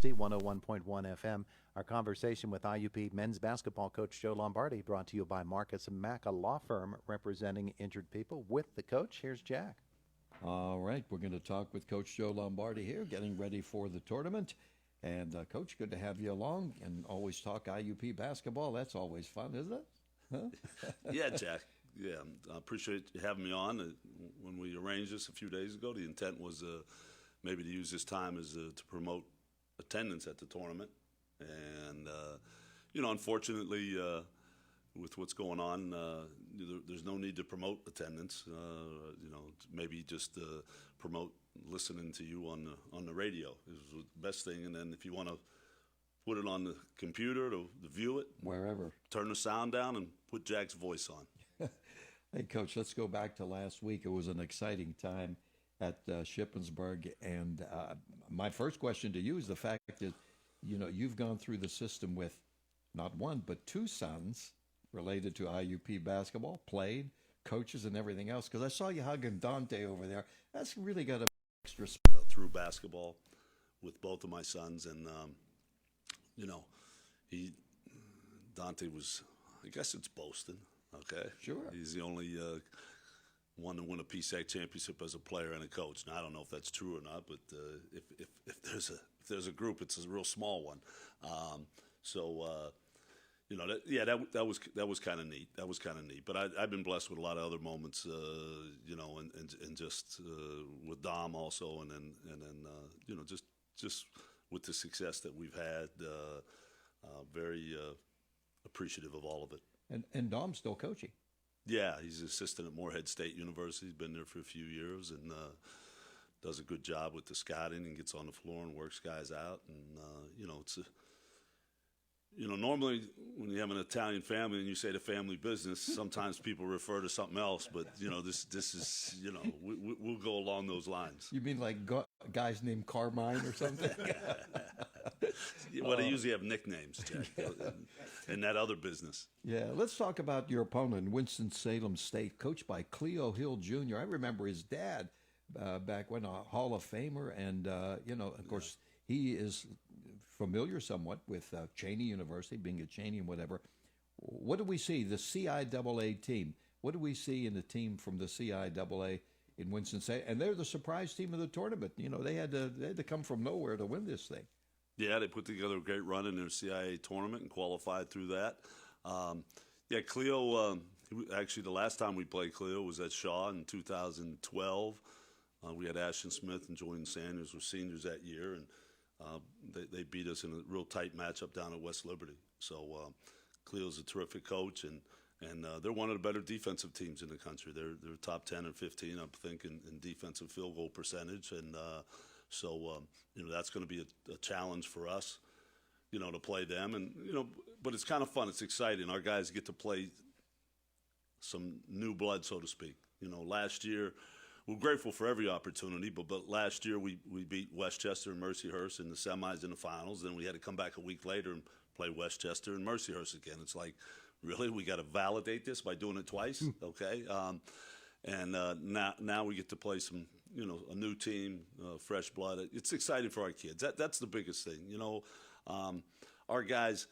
HD 101.1 FM. Our conversation with IUP men's basketball coach Joe Lombardi, brought to you by Marcus & Mack, a law firm representing injured people. With the coach, here's Jack. All right, we're going to talk with Coach Joe Lombardi here, getting ready for the tournament. And, Coach, good to have you along, and always talk IUP basketball. That's always fun, isn't it? Huh? Yeah, Jack. Yeah, I appreciate you having me on. When we arranged this a few days ago, the intent was maybe to use this time as to promote attendance at the tournament. And, unfortunately, with what's going on, there's no need to promote attendance. Maybe just promote listening to you on the radio is the best thing. And then if you want to put it on the computer to view it, wherever, turn the sound down and put Jack's voice on. Hey, Coach, let's go back to last week. It was an exciting time at Shippensburg. And my first question to you is the fact that, you've gone through the system with not one, but two sons related to IUP basketball, played, coaches, and everything else. Because I saw you hugging Dante over there. That's really got a extra through basketball with both of my sons. And, Dante was, I guess it's boasting. Okay. Sure. He's the only one to win a KCAC championship as a player and a coach. Now I don't know if that's true or not, but if there's a group, it's a real small one. That was kind of neat. That was kind of neat. But I've been blessed with a lot of other moments, and just with Dom also, and then just with the success that we've had, very appreciative of all of it. And Dom's still coaching. Yeah, he's an assistant at Morehead State University. He's been there for a few years and does a good job with the scouting and gets on the floor and works guys out. And, normally when you have an Italian family and you say the family business, sometimes people refer to something else. But, this is, we'll go along those lines. You mean like guys named Carmine or something? Well, they usually have nicknames, Jack, in that other business. Yeah, let's talk about your opponent, Winston-Salem State, coached by Cleo Hill Jr. I remember his dad back when, a Hall of Famer, and, of course, he is familiar somewhat with Cheney University, being at Cheney and whatever. What do we see, the CIAA team? What do we see in the team from the CIAA in Winston-Salem? And they're the surprise team of the tournament. They had to come from nowhere to win this thing. Yeah, they put together a great run in their CIA tournament and qualified through that. Cleo, actually the last time we played Cleo was at Shaw in 2012. We had Ashton Smith and Jordan Sanders were seniors that year, and they beat us in a real tight matchup down at West Liberty. So Cleo's a terrific coach, and they're one of the better defensive teams in the country. They're top 10 or 15, I think, in defensive field goal percentage, and so that's going to be a challenge for us, to play them. And, but it's kind of fun. It's exciting. Our guys get to play some new blood, so to speak. Last year, we're grateful for every opportunity, but last year we beat Westchester and Mercyhurst in the semis and the finals. Then we had to come back a week later and play Westchester and Mercyhurst again. It's like, really, we got to validate this by doing it twice? Okay. Now we get to play some, a new team, fresh blood. It's exciting for our kids. That's the biggest thing. Our guys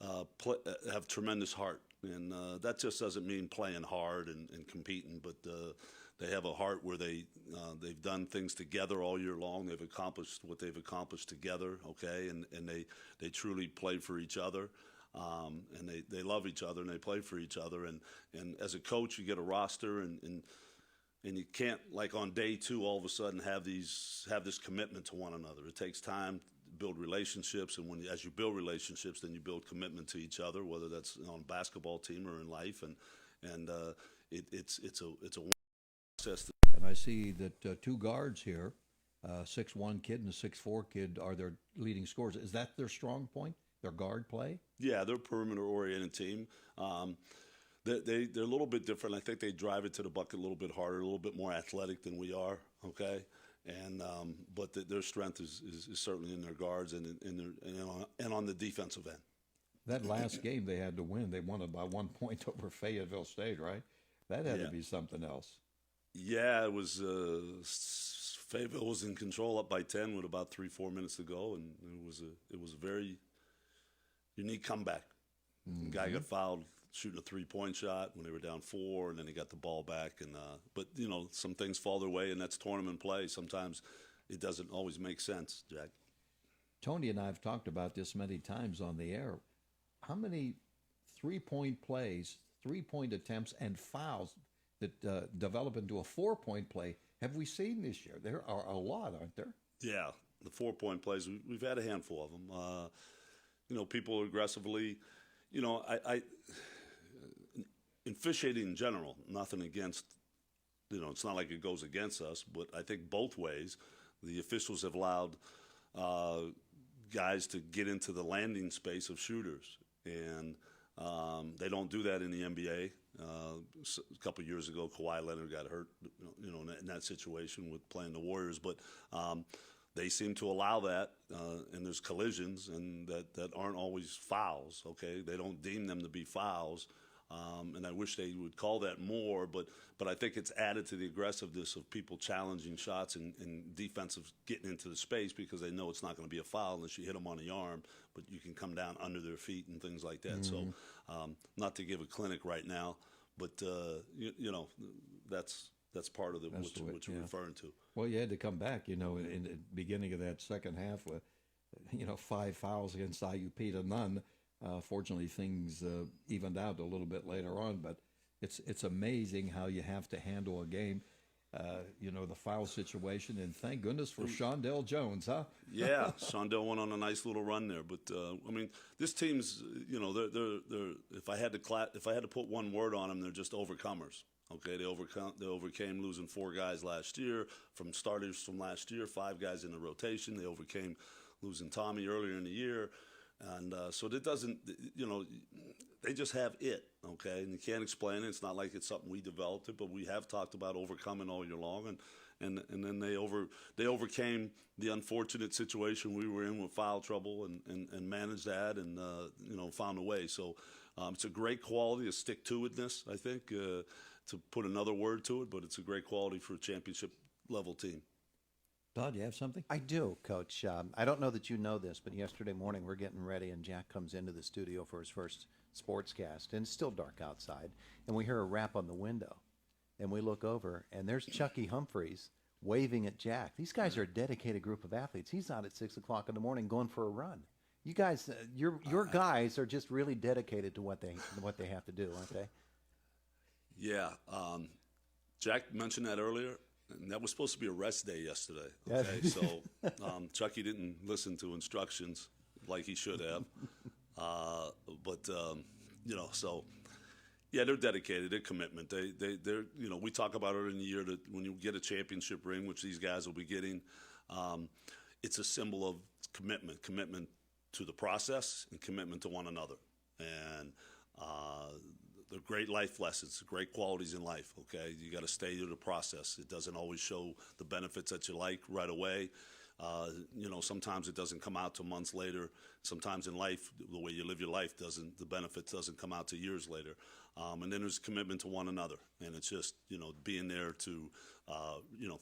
have tremendous heart, and that just doesn't mean playing hard and competing, but they have a heart where they've done things together all year long. They've accomplished what they've accomplished together, okay, and they truly play for each other. And they love each other and they play for each other. And as a coach, you get a roster, and you can't, like on day two, all of a sudden have this commitment to one another. It takes time to build relationships, and as you build relationships, then you build commitment to each other, whether that's on a basketball team or in life. And it's a process. And I see that two guards here, 6'1" kid and a 6'4" kid, are their leading scorers. Is that their strong point? Their guard play? Yeah, they're a perimeter-oriented team. They're a little bit different. I think they drive it to the bucket a little bit harder, a little bit more athletic than we are, okay? And but their strength is certainly in their guards and on the defensive end. That last game they had to win. They won it by 1 point over Fayetteville State, right? That had to be something else. Yeah, it was Fayetteville was in control, up by 10 with about 3-4 minutes to go, and it was a very unique comeback. The guy got fouled shooting a 3-point shot when they were down 4, and then he got the ball back. But some things fall their way, and that's tournament play. Sometimes it doesn't always make sense, Jack. Tony and I have talked about this many times on the air. How many 3-point plays, 3-point attempts, and fouls that develop into a 4-point play have we seen this year? There are a lot, aren't there? Yeah, the 4-point plays, we've had a handful of them. People aggressively, I in officiating in general, nothing against, it's not like it goes against us, but I think both ways, the officials have allowed guys to get into the landing space of shooters, and they don't do that in the NBA. A couple of years ago, Kawhi Leonard got hurt, in that situation with playing the Warriors. But they seem to allow that, and there's collisions, and that aren't always fouls. Okay, they don't deem them to be fouls, and I wish they would call that more. But I think it's added to the aggressiveness of people challenging shots and defensive getting into the space because they know it's not going to be a foul unless you hit them on the arm, but you can come down under their feet and things like that. So, not to give a clinic right now, but that's part of what you're referring to. Well, you had to come back, in the beginning of that second half with, 5 fouls against IUP to none. Fortunately, things evened out a little bit later on, but it's amazing how you have to handle a game. The foul situation, and thank goodness for Shondell Jones, huh? Yeah, Shondell went on a nice little run there, but this team's, they're if I had to put one word on them, they're just overcomers. Okay, they overcame losing 4 guys last year from starters from last year, 5 guys in the rotation. They overcame losing Tommy earlier in the year, and so that doesn't, they just have it. Okay, and you can't explain it. It's not like it's something we developed it, but we have talked about overcoming all year long, and then they overcame the unfortunate situation we were in with foul trouble and managed that and found a way. So it's a great quality, a stick-to-itness, I think, to put another word to it, but it's a great quality for a championship level team. Todd, you have something? I do, Coach. I don't know that you know this, but yesterday morning we're getting ready, and Jack comes into the studio for his first sportscast, and it's still dark outside, and we hear a rap on the window, and we look over, and there's Chucky Humphreys waving at Jack. These guys are a dedicated group of athletes. He's out at 6 o'clock in the morning going for a run. You guys, your guys are just really dedicated to what they have to do, aren't they? Yeah, Jack mentioned that earlier. And that was supposed to be a rest day yesterday. Okay, so Chucky didn't listen to instructions like he should have. So yeah, they're dedicated. They're commitment. They're we talk about it in the year that when you get a championship ring, which these guys will be getting, it's a symbol of commitment to the process and commitment to one another. And they're great life lessons, great qualities in life, okay? You got to stay to the process. It doesn't always show the benefits that you like right away. Sometimes it doesn't come out till months later. Sometimes in life, the way you live your life the benefits doesn't come out till years later. And then there's commitment to one another. And it's just, being there to,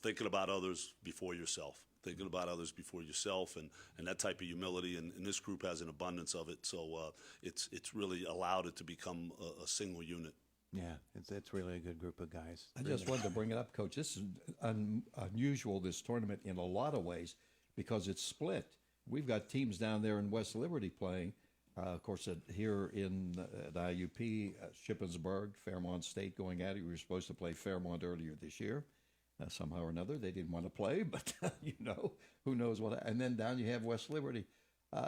thinking about others before yourself. Thinking about others before yourself, and that type of humility, and this group has an abundance of it. So it's really allowed it to become a single unit. Yeah, it's really a good group of guys. I just wanted to bring it up, Coach. This is unusual, this tournament, in a lot of ways, because it's split. We've got teams down there in West Liberty playing. Of course, here at IUP, Shippensburg, Fairmont State going at it. We were supposed to play Fairmont earlier this year. Somehow or another, they didn't want to play, but, who knows what. And then down you have West Liberty.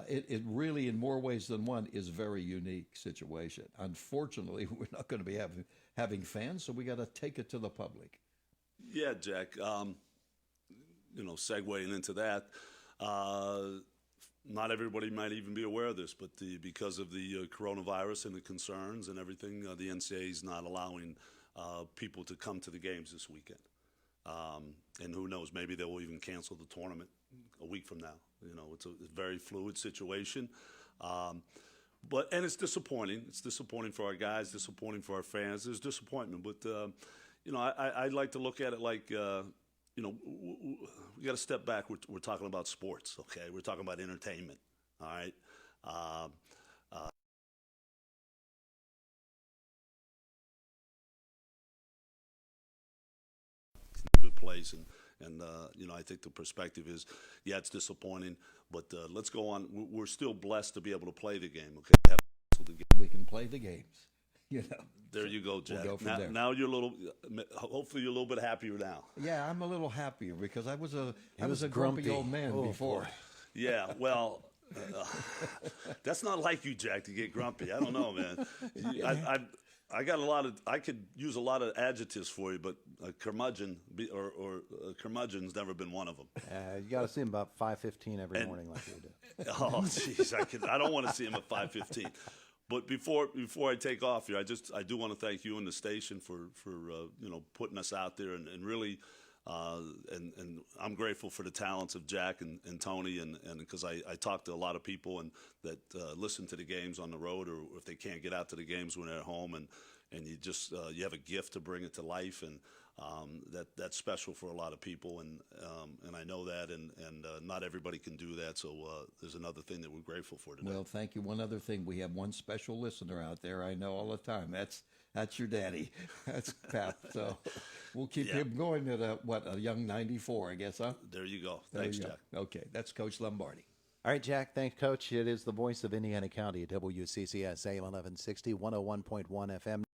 It really, in more ways than one, is a very unique situation. Unfortunately, we're not going to be having fans, so we got to take it to the public. Yeah, Jack. Segueing into that, not everybody might even be aware of this, but because of the coronavirus and the concerns and everything, the NCAA is not allowing people to come to the games this weekend. And who knows, maybe they will even cancel the tournament a week from now. It's a very fluid situation. And it's disappointing. It's disappointing for our guys, disappointing for our fans. There's disappointment. But, I'd like to look at it like, you know, we got to step back. We're talking about sports, okay? We're talking about entertainment, all right? Good place, and you know, I think the perspective is, yeah, it's disappointing, but let's go on. We're still blessed to be able to play the game, okay? We can play the games. You know. There you go, Jack. We'll go from now, there. now you're a little, hopefully you're a little bit happier now. Yeah, I'm a little happier because I was a was grumpy grumpy. old man Oh, before. boy. Yeah, well, that's not like you, Jack, to get grumpy. I don't know, man. I got a lot of. I could use a lot of adjectives for you, but a curmudgeon or a curmudgeon's never been one of them. You got to see him about 5:15 every morning, like we do. Oh, jeez, I don't want to see him at 5:15. But before I take off here, I do want to thank you and the station for you know, putting us out there and really. And I'm grateful for the talents of Jack and Tony, and because I talk to a lot of people and that listen to the games on the road, or if they can't get out to the games when they're at home, and you just you have a gift to bring it to life, and that's special for a lot of people, and I know that, and not everybody can do that. So there's another thing that we're grateful for today. Well, thank you. One other thing, we have one special listener out there I know all the time. That's your daddy. That's Pat. So we'll keep him going at a young 94, I guess, huh? There you go. There Thanks, you go. Jack. Okay, that's Coach Lombardi. All right, Jack. Thanks, Coach. It is the voice of Indiana County, WCCS AM 1160, 101.1 FM.